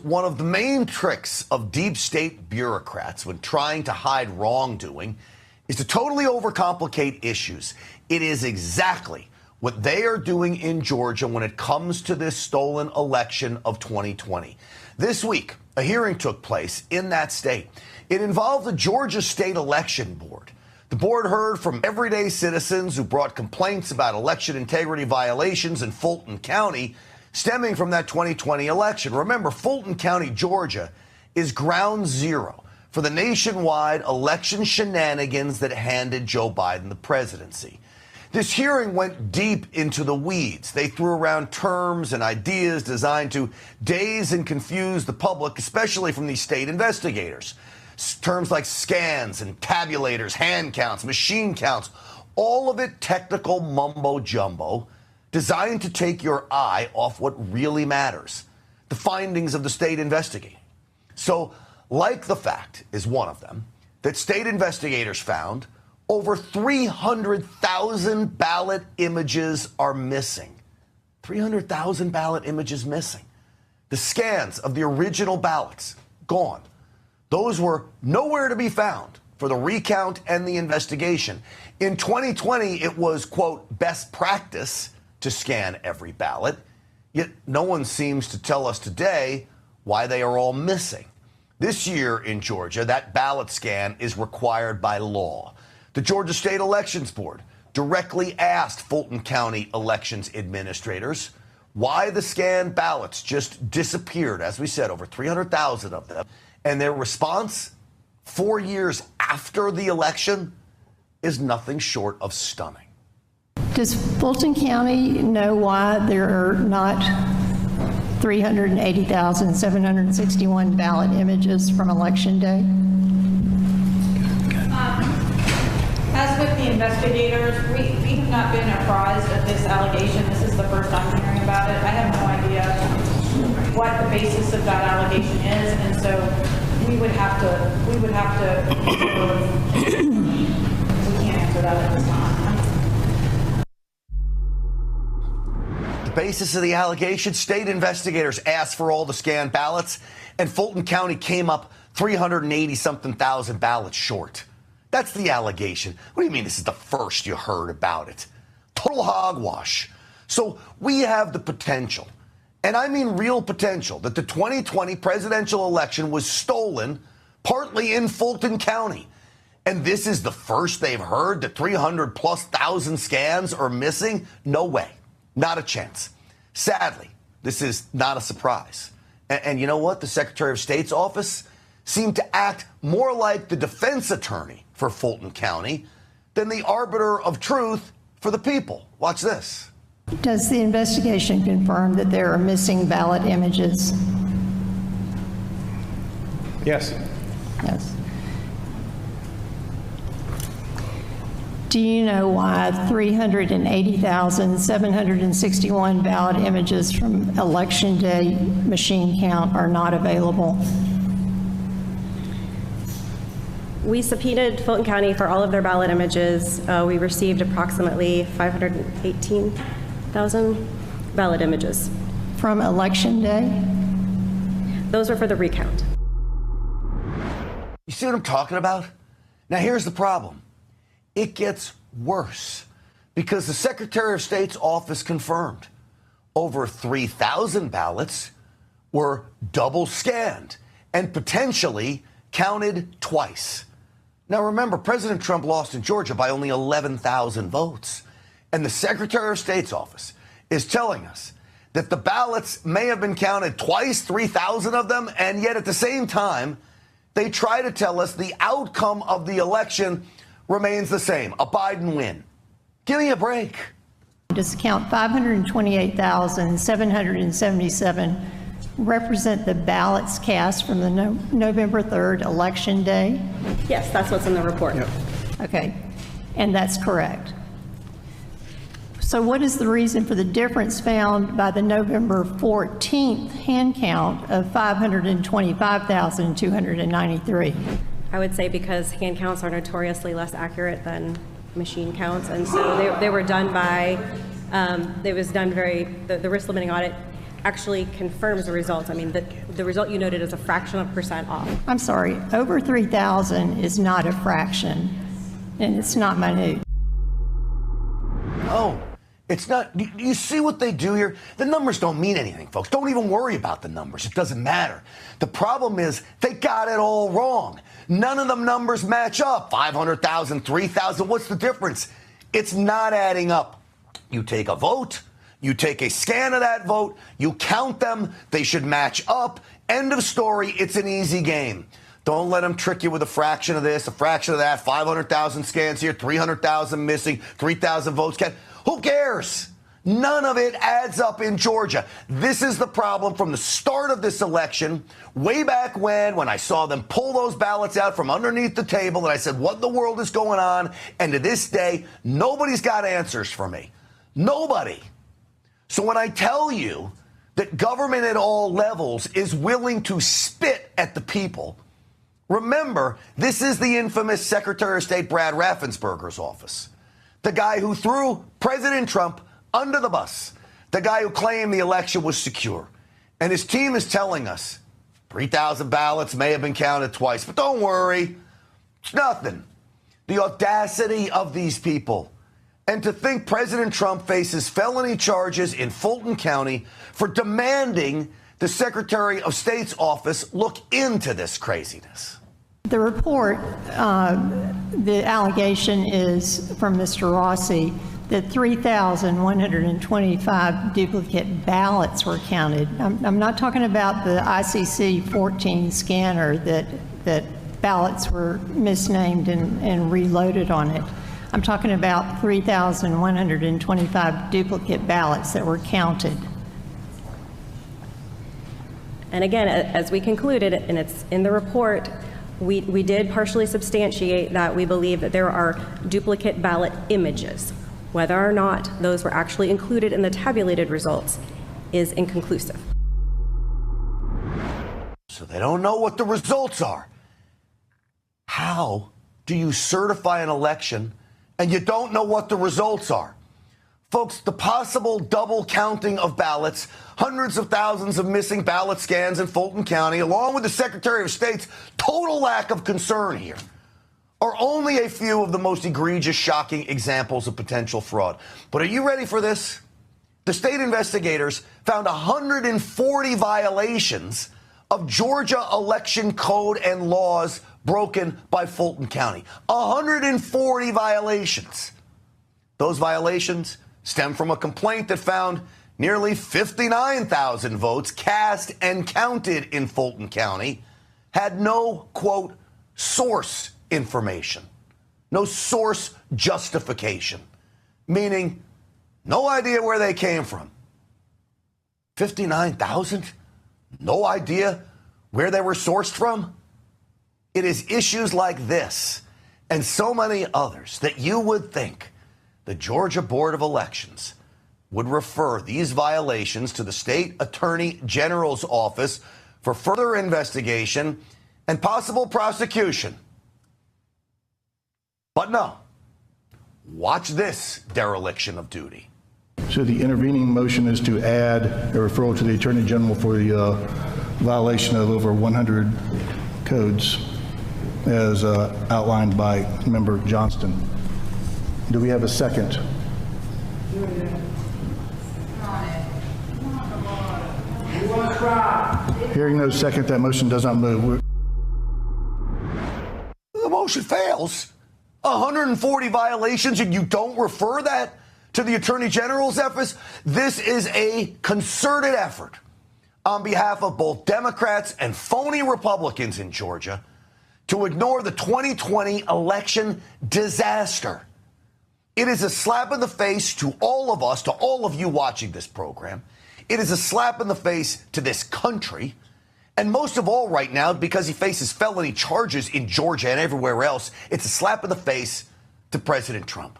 one of the main tricks of deep state bureaucrats when trying to hide wrongdoing is to totally overcomplicate issues. It is exactly what they are doing in Georgia when it comes to this stolen election of 2020. This week, a hearing took place in that state. It involved the Georgia State Election Board. The board heard from everyday citizens who brought complaints about election integrity violations in Fulton County stemming from that 2020 election. Remember, Fulton County, Georgia, is ground zero for the nationwide election shenanigans that handed Joe Biden the presidency. This hearing went deep into the weeds. They threw around terms and ideas designed to daze and confuse the public, especially from these state investigators. Terms like scans and tabulators, hand counts, machine counts, all of it technical mumbo jumbo designed to take your eye off what really matters, the findings of the state investigating. So, like the fact is one of them, that state investigators found over 300,000 ballot images are missing. 300,000 ballot images missing. The scans of the original ballots, gone. Those were nowhere to be found for the recount and the investigation. In 2020, it was, quote, best practice to scan every ballot, yet no one seems to tell us today why they are all missing. This year in Georgia, that ballot scan is required by law. The Georgia State Elections Board directly asked Fulton County elections administrators why the scanned ballots just disappeared, as we said, over 300,000 of them. And their response, 4 years after the election, is nothing short of stunning. Does Fulton County know why there are not 380,761 ballot images from Election Day? As with the investigators, we have not been apprised of this allegation. This is the first I'm hearing about it. I have no idea what the basis of that allegation is, and so we would have to we can't answer that at this time. The basis of the allegation, state investigators asked for all the scanned ballots, and Fulton County came up 380-something thousand ballots short. That's the allegation. What do you mean this is the first you heard about it? Total hogwash. So we have the potential, and I mean real potential, that the 2020 presidential election was stolen partly in Fulton County. And this is the first they've heard that 300,000+ scans are missing? No way. Not a chance. Sadly, this is not a surprise. And you know what? The Secretary of State's office seemed to act more like the defense attorney for Fulton County than the arbiter of truth for the people. Watch this. Does the investigation confirm that there are missing ballot images? Yes. Yes. Do you know why 380,761 ballot images from Election Day machine count are not available? We subpoenaed Fulton County for all of their ballot images. We received approximately 518,000 ballot images. From Election Day? Those were for the recount. You see what I'm talking about? Now here's the problem. It gets worse because the Secretary of State's office confirmed over 3,000 ballots were double scanned and potentially counted twice. Now remember, President Trump lost in Georgia by only 11,000 votes. And the Secretary of State's office is telling us that the ballots may have been counted twice, 3,000 of them, and yet at the same time, they try to tell us the outcome of the election remains the same, a Biden win. Give me a break. Does count 528,777 represent the ballots cast from the November 3rd Election Day? Yes, that's what's in the report. Yep. Okay, and that's correct. So what is the reason for the difference found by the November 14th hand count of 525,293? I would say because hand counts are notoriously less accurate than machine counts, and so they were done by, the risk limiting audit actually confirms the results. I mean, the result you noted is a fraction of % off. I'm sorry, over 3,000 is not a fraction, and it's not minute. Oh, it's not. Do you see what they do here? The numbers don't mean anything, folks. Don't even worry about the numbers. It doesn't matter. The problem is they got it all wrong. None of them numbers match up. 500,000, 3,000. What's the difference? It's not adding up. You take a vote. You take a scan of that vote, you count them, they should match up. End of story. It's an easy game. Don't let them trick you with a fraction of this, a fraction of that, 500,000 scans here, 300,000 missing, 3,000 votes cast. Who cares? None of it adds up in Georgia. This is the problem from the start of this election, way back when I saw them pull those ballots out from underneath the table, and I said, what in the world is going on? And to this day, nobody's got answers for me. Nobody. So when I tell you that government at all levels is willing to spit at the people, remember, this is the infamous Secretary of State Brad Raffensperger's office, the guy who threw President Trump under the bus, the guy who claimed the election was secure. And his team is telling us 3,000 ballots may have been counted twice, but don't worry, it's nothing. The audacity of these people. And to think President Trump faces felony charges in Fulton County for demanding the Secretary of State's office look into this craziness. The report, the allegation is from Mr. Rossi that 3,125 duplicate ballots were counted. I'm not talking about the ICC 14 scanner that ballots were misnamed and reloaded on it. I'm talking about 3,125 duplicate ballots that were counted. And again, as we concluded, and it's in the report, we did partially substantiate that we believe that there are duplicate ballot images. Whether or not those were actually included in the tabulated results is inconclusive. So they don't know what the results are. How do you certify an election and you don't know what the results are? Folks, the possible double counting of ballots, hundreds of thousands of missing ballot scans in Fulton County, along with the Secretary of State's total lack of concern here, are only a few of the most egregious, shocking examples of potential fraud. But are you ready for this? The state investigators found 140 violations of Georgia election code and laws broken by Fulton County. 140 violations. Those violations stem from a complaint that found nearly 59,000 votes cast and counted in Fulton County had no, quote, source information, no source justification, meaning no idea where they came from. 59,000? No idea where they were sourced from? It is issues like this and so many others that you would think the Georgia Board of Elections would refer these violations to the State Attorney General's office for further investigation and possible prosecution. But no. Watch this dereliction of duty. So the intervening motion is to add a referral to the Attorney General for the violation of over 100 codes as outlined by Member Johnston. Do we have a second? Hearing no second, that motion does not move. The motion fails. 140 violations, and you don't refer that to the Attorney General's office? This is a concerted effort on behalf of both Democrats and phony Republicans in Georgia to ignore the 2020 election disaster. It is a slap in the face to all of us, to all of you watching this program. It is a slap in the face to this country. And most of all right now, because he faces felony charges in Georgia and everywhere else, it's a slap in the face to President Trump.